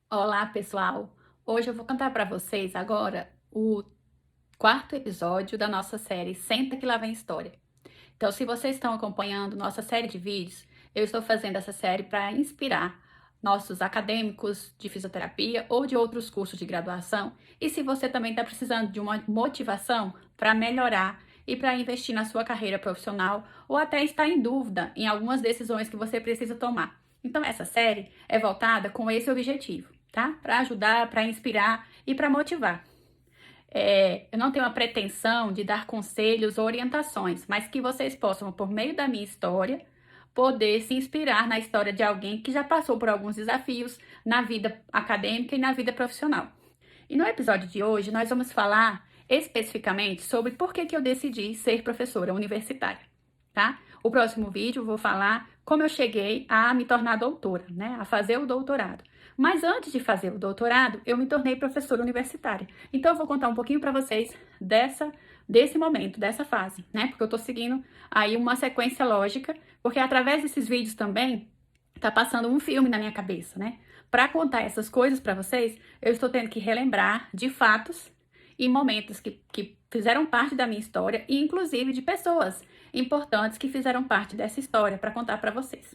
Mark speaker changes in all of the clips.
Speaker 1: Olá, pessoal! Hoje eu vou contar para vocês agora o quarto episódio da nossa série Senta que lá vem história. Então, se vocês estão acompanhando nossa série de vídeos, eu estou fazendo essa série para inspirar nossos acadêmicos de fisioterapia ou de outros cursos de graduação. E se você também está precisando de uma motivação para melhorar e para investir na sua carreira profissional ou até está em dúvida em algumas decisões que você precisa tomar. Então, essa série é voltada com esse objetivo, tá? Para ajudar, para inspirar e para motivar. Eu não tenho a pretensão de dar conselhos ou orientações, mas que vocês possam, por meio da minha história, poder se inspirar na história de alguém que já passou por alguns desafios na vida acadêmica e na vida profissional. E no episódio de hoje, nós vamos falar especificamente sobre por que eu decidi ser professora universitária, tá? O próximo vídeo eu vou falar como eu cheguei a me tornar doutora, né? A fazer o doutorado. Mas antes de fazer o doutorado, eu me tornei professora universitária. Então eu vou contar um pouquinho para vocês desse momento, dessa fase, né? Porque eu tô seguindo aí uma sequência lógica, porque através desses vídeos também tá passando um filme na minha cabeça, né? Para contar essas coisas para vocês, eu estou tendo que relembrar de fatos e momentos que fizeram parte da minha história e inclusive de pessoas importantes que fizeram parte dessa história para contar para vocês.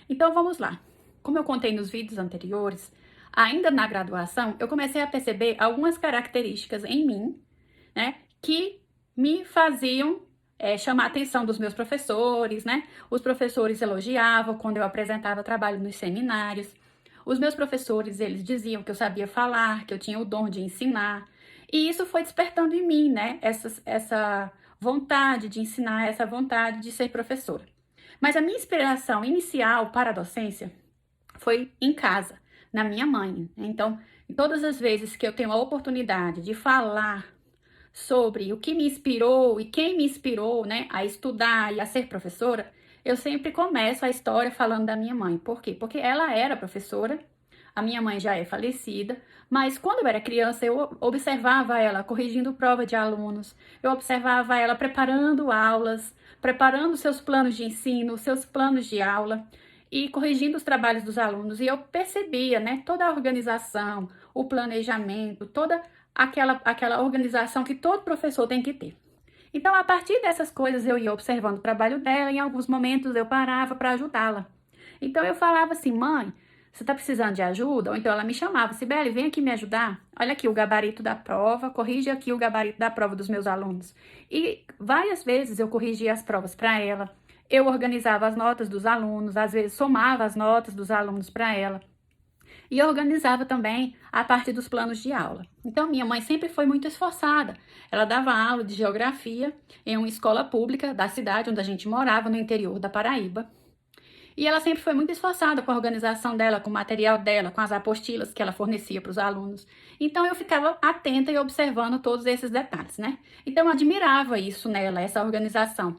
Speaker 1: Então vamos lá. Como eu contei nos vídeos anteriores, ainda na graduação, eu comecei a perceber algumas características em mim, né, que me faziam chamar a atenção dos meus professores, né? Os professores elogiavam quando eu apresentava trabalho nos seminários. Os meus professores, eles diziam que eu sabia falar, que eu tinha o dom de ensinar. E isso foi despertando em mim, né? Essa vontade de ensinar, essa vontade de ser professora. Mas a minha inspiração inicial para a docência foi em casa, na minha mãe. Então, todas as vezes que eu tenho a oportunidade de falar sobre o que me inspirou e quem me inspirou, né, a estudar e a ser professora, eu sempre começo a história falando da minha mãe. Por quê? Porque ela era professora, a minha mãe já é falecida, mas quando eu era criança eu observava ela corrigindo prova de alunos, eu observava ela preparando aulas, preparando seus planos de ensino, seus planos de aula e corrigindo os trabalhos dos alunos. E eu percebia, né, toda a organização, o planejamento, toda aquela organização que todo professor tem que ter. Então, a partir dessas coisas, eu ia observando o trabalho dela, em alguns momentos eu parava para ajudá-la. Então, eu falava assim, mãe, você está precisando de ajuda? Ou então ela me chamava, Sibeli, vem aqui me ajudar. Olha aqui o gabarito da prova, corrige aqui o gabarito da prova dos meus alunos. E várias vezes eu corrigia as provas para ela, eu organizava as notas dos alunos, às vezes somava as notas dos alunos para ela. E organizava também a parte dos planos de aula. Então, minha mãe sempre foi muito esforçada. Ela dava aula de geografia em uma escola pública da cidade onde a gente morava, no interior da Paraíba. E ela sempre foi muito esforçada com a organização dela, com o material dela, com as apostilas que ela fornecia para os alunos. Então, eu ficava atenta e observando todos esses detalhes, né? Então, eu admirava isso nela, essa organização.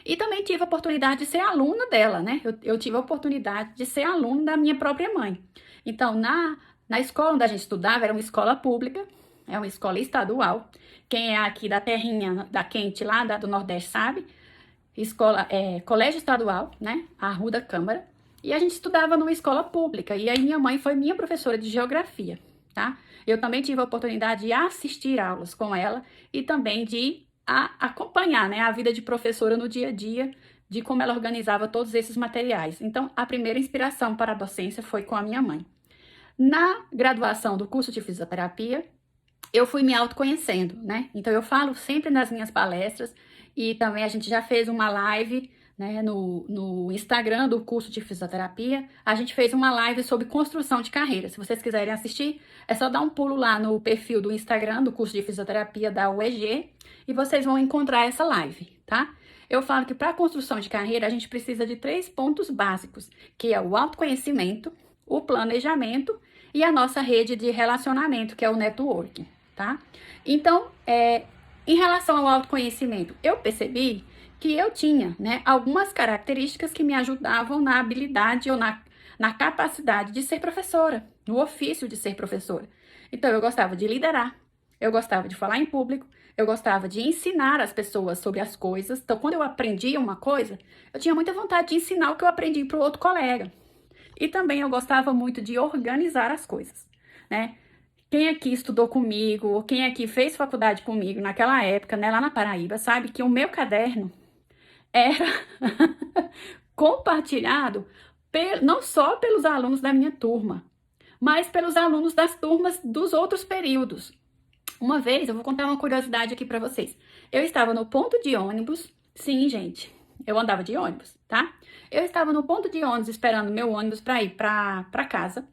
Speaker 1: E também tive a oportunidade de ser aluna dela, né? Eu tive a oportunidade de ser aluna da minha própria mãe. Então, na escola onde a gente estudava, era uma escola pública, é uma escola estadual. Quem é aqui da terrinha da quente lá do Nordeste sabe, colégio estadual, né? A Arruda Câmara. E a gente estudava numa escola pública. E aí minha mãe foi minha professora de geografia, tá? Eu também tive a oportunidade de assistir aulas com ela e também de acompanhar, né, a vida de professora no dia a dia, de como ela organizava todos esses materiais. Então, a primeira inspiração para a docência foi com a minha mãe. Na graduação do curso de fisioterapia, eu fui me autoconhecendo, né? Então, eu falo sempre nas minhas palestras e também a gente já fez uma live, né, no Instagram do curso de fisioterapia. A gente fez uma live sobre construção de carreira. Se vocês quiserem assistir, é só dar um pulo lá no perfil do Instagram do curso de fisioterapia da UEG e vocês vão encontrar essa live, tá? Eu falo que para a construção de carreira a gente precisa de 3 pontos básicos, que é o autoconhecimento, o planejamento e a nossa rede de relacionamento, que é o networking, tá? Então, em relação ao autoconhecimento, eu percebi que eu tinha, né, algumas características que me ajudavam na habilidade ou na capacidade de ser professora, no ofício de ser professora. Então, eu gostava de liderar, eu gostava de falar em público, eu gostava de ensinar as pessoas sobre as coisas. Então, quando eu aprendia uma coisa, eu tinha muita vontade de ensinar o que eu aprendi para o outro colega. E também eu gostava muito de organizar as coisas. né? Quem aqui estudou comigo, ou quem aqui fez faculdade comigo naquela época, né, lá na Paraíba, sabe que o meu caderno era compartilhado não só pelos alunos da minha turma, mas pelos alunos das turmas dos outros períodos. Uma vez, eu vou contar uma curiosidade aqui para vocês. Eu estava no ponto de ônibus, sim, gente, eu andava de ônibus, tá? Eu estava no ponto de ônibus esperando meu ônibus para ir para casa.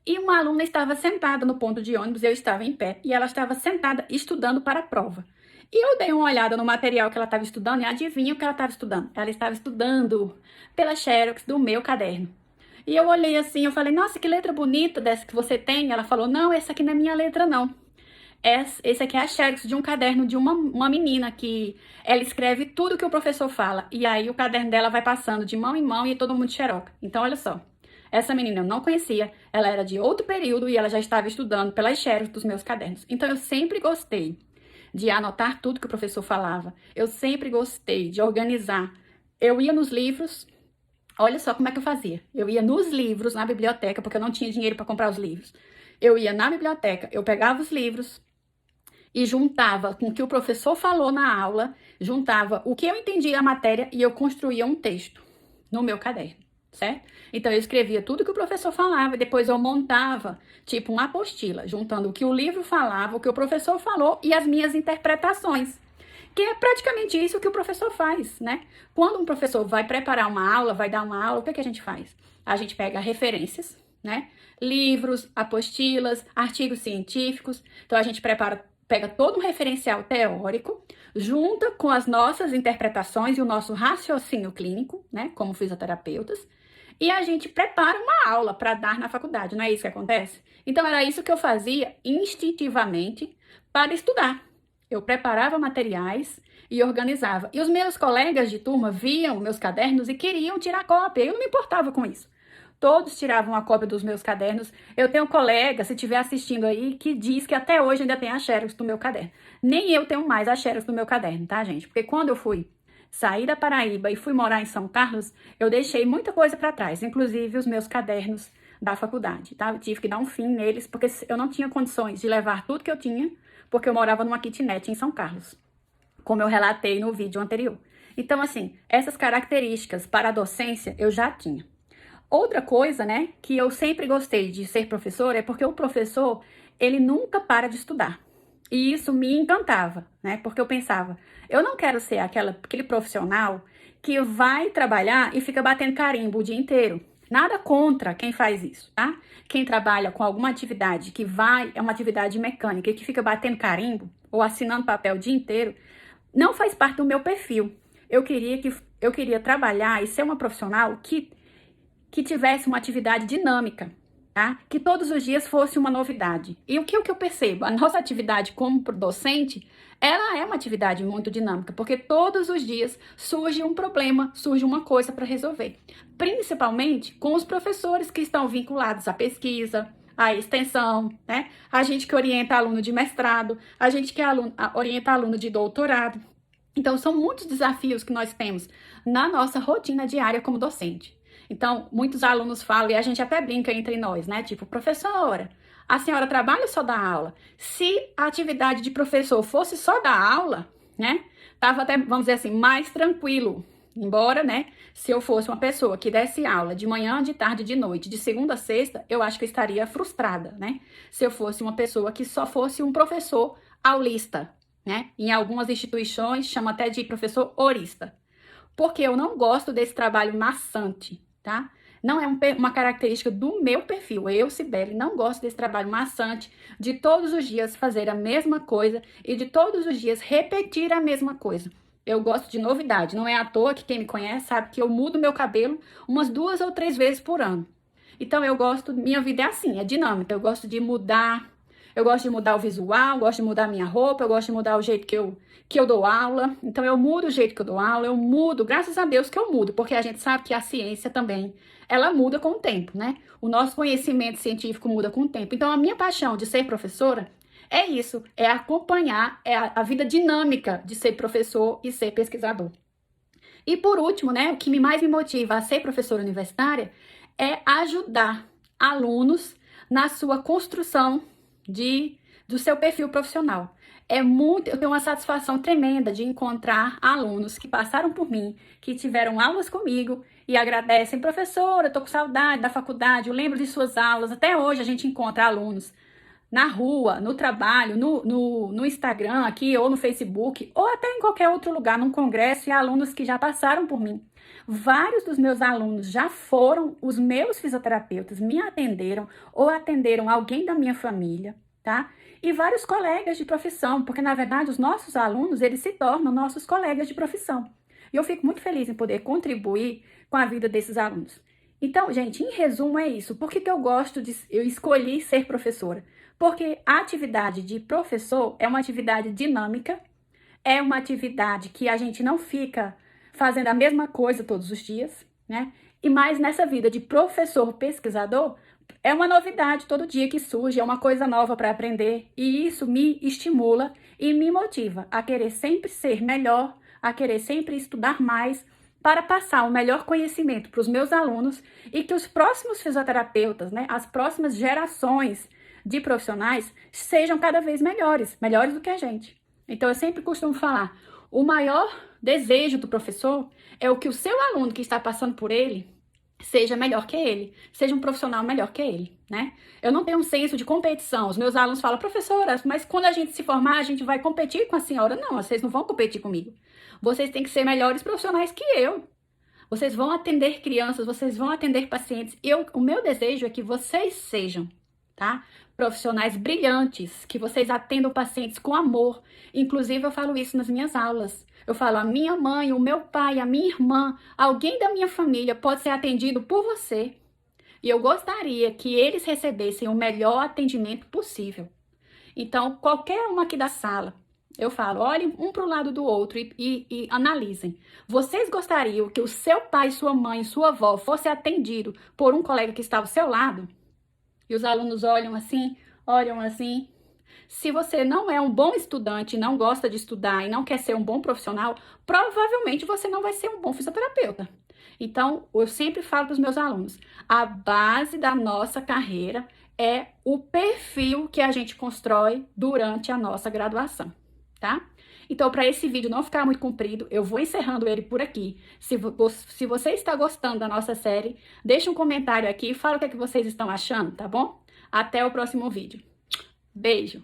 Speaker 1: E uma aluna estava sentada no ponto de ônibus, eu estava em pé, e ela estava sentada estudando para a prova. E eu dei uma olhada no material que ela estava estudando e adivinha o que ela estava estudando? Ela estava estudando pela Xerox do meu caderno. E eu olhei assim, eu falei, nossa, que letra bonita dessa que você tem. Ela falou, não, essa aqui não é minha letra, não. Esse aqui é a Xerox de um caderno de uma menina que ela escreve tudo que o professor fala. E aí o caderno dela vai passando de mão em mão e todo mundo xeroca. Então, olha só. Essa menina eu não conhecia, ela era de outro período e ela já estava estudando pelas xerox dos meus cadernos. Então, eu sempre gostei de anotar tudo que o professor falava. Eu sempre gostei de organizar. Eu ia nos livros, olha só como é que eu fazia. Eu ia nos livros, na biblioteca, porque eu não tinha dinheiro para comprar os livros. Eu ia na biblioteca, eu pegava os livros e juntava com o que o professor falou na aula, juntava o que eu entendia a matéria e eu construía um texto no meu caderno, certo? Então eu escrevia tudo que o professor falava e depois eu montava tipo uma apostila, juntando o que o livro falava, o que o professor falou e as minhas interpretações. Que é praticamente isso que o professor faz, né? Quando um professor vai preparar uma aula, vai dar uma aula, o que a gente faz? A gente pega referências, né? Livros, apostilas, artigos científicos. Então a gente pega todo um referencial teórico, junta com as nossas interpretações e o nosso raciocínio clínico, né? Como fisioterapeutas, e a gente prepara uma aula para dar na faculdade, não é isso que acontece? Então era isso que eu fazia instintivamente para estudar. Eu preparava materiais e organizava. E os meus colegas de turma viam meus cadernos e queriam tirar cópia. Eu não me importava com isso. Todos tiravam a cópia dos meus cadernos. Eu tenho um colega, se estiver assistindo aí, que diz que até hoje ainda tem a xerox do meu caderno. Nem eu tenho mais a xerox do meu caderno, tá, gente? Porque quando eu fui sair da Paraíba e fui morar em São Carlos, eu deixei muita coisa para trás, inclusive os meus cadernos da faculdade, tá? Eu tive que dar um fim neles, porque eu não tinha condições de levar tudo que eu tinha, porque eu morava numa kitnet em São Carlos, como eu relatei no vídeo anterior. Então, assim, essas características para a docência eu já tinha. Outra coisa, né, que eu sempre gostei de ser professora é porque o professor, ele nunca para de estudar. E isso me encantava, né, porque eu pensava, eu não quero ser aquele profissional que vai trabalhar e fica batendo carimbo o dia inteiro. Nada contra quem faz isso, tá? Quem trabalha com alguma atividade é uma atividade mecânica e que fica batendo carimbo ou assinando papel o dia inteiro, não faz parte do meu perfil. Eu queria trabalhar e ser uma profissional que tivesse uma atividade dinâmica, tá? Que todos os dias fosse uma novidade. E o que eu percebo? A nossa atividade como docente, ela é uma atividade muito dinâmica, porque todos os dias surge um problema, surge uma coisa para resolver. Principalmente com os professores que estão vinculados à pesquisa, à extensão, né? A gente que orienta aluno de mestrado, a gente que orienta aluno de doutorado. Então, são muitos desafios que nós temos na nossa rotina diária como docente. Então, muitos alunos falam, e a gente até brinca entre nós, né? Tipo, professora, a senhora trabalha ou só dá aula? Se a atividade de professor fosse só dar aula, né? Tava até, vamos dizer assim, mais tranquilo. Embora, né? Se eu fosse uma pessoa que desse aula de manhã, de tarde, de noite, de segunda a sexta, eu acho que eu estaria frustrada, né? Se eu fosse uma pessoa que só fosse um professor aulista, né? Em algumas instituições chama até de professor horista. Porque eu não gosto desse trabalho maçante, tá? Não é uma característica do meu perfil. Eu, Cibele, não gosto desse trabalho maçante, de todos os dias fazer a mesma coisa e de todos os dias repetir a mesma coisa. Eu gosto de novidade. Não é à toa que quem me conhece sabe que eu mudo meu cabelo umas 2 ou 3 vezes por ano. Então, minha vida é assim, é dinâmica. Eu gosto de mudar. Eu gosto de mudar o visual, gosto de mudar a minha roupa, eu gosto de mudar o jeito que eu dou aula. Então, eu mudo o jeito que eu dou aula, eu mudo, graças a Deus que eu mudo, porque a gente sabe que a ciência também, ela muda com o tempo, né? O nosso conhecimento científico muda com o tempo. Então, a minha paixão de ser professora é isso, é acompanhar a vida dinâmica de ser professor e ser pesquisador. E por último, né, o que mais me motiva a ser professora universitária é ajudar alunos na sua construção do seu perfil profissional. Eu tenho uma satisfação tremenda de encontrar alunos que passaram por mim, que tiveram aulas comigo e agradecem, professora, eu tô com saudade da faculdade, eu lembro de suas aulas. Até hoje a gente encontra alunos na rua, no trabalho, no Instagram aqui, ou no Facebook, ou até em qualquer outro lugar, num congresso, e alunos que já passaram por mim. Vários dos meus alunos já foram os meus fisioterapeutas, me atenderam ou atenderam alguém da minha família, tá? E vários colegas de profissão, porque na verdade os nossos alunos, eles se tornam nossos colegas de profissão. E eu fico muito feliz em poder contribuir com a vida desses alunos. Então, gente, em resumo é isso. Por que eu escolhi ser professora? Porque a atividade de professor é uma atividade dinâmica, é uma atividade que a gente não fica fazendo a mesma coisa todos os dias, né? E mais nessa vida de professor pesquisador, é uma novidade todo dia que surge, é uma coisa nova para aprender, e isso me estimula e me motiva a querer sempre ser melhor, a querer sempre estudar mais, para passar o melhor conhecimento para os meus alunos e que os próximos fisioterapeutas, né, as próximas gerações de profissionais sejam cada vez melhores, melhores do que a gente. Então, eu sempre costumo falar, o maior desejo do professor é o que o seu aluno que está passando por ele seja melhor que ele, seja um profissional melhor que ele, né? Eu não tenho um senso de competição. Os meus alunos falam, professora, mas quando a gente se formar, a gente vai competir com a senhora. Não, vocês não vão competir comigo. Vocês têm que ser melhores profissionais que eu. Vocês vão atender crianças, vocês vão atender pacientes. O meu desejo é que vocês sejam, tá? Profissionais brilhantes, que vocês atendam pacientes com amor. Inclusive, eu falo isso nas minhas aulas. Eu falo, a minha mãe, o meu pai, a minha irmã, alguém da minha família pode ser atendido por você. E eu gostaria que eles recebessem o melhor atendimento possível. Então, qualquer um aqui da sala, eu falo, olhem um para o lado do outro e analisem. Vocês gostariam que o seu pai, sua mãe, sua avó fosse atendido por um colega que está ao seu lado? E os alunos olham assim. Se você não é um bom estudante, não gosta de estudar e não quer ser um bom profissional, provavelmente você não vai ser um bom fisioterapeuta. Então, eu sempre falo para os meus alunos, a base da nossa carreira é o perfil que a gente constrói durante a nossa graduação, tá? Então, para esse vídeo não ficar muito comprido, eu vou encerrando ele por aqui. Se você está gostando da nossa série, deixa um comentário aqui e fala o que é que vocês estão achando, tá bom? Até o próximo vídeo. Beijo!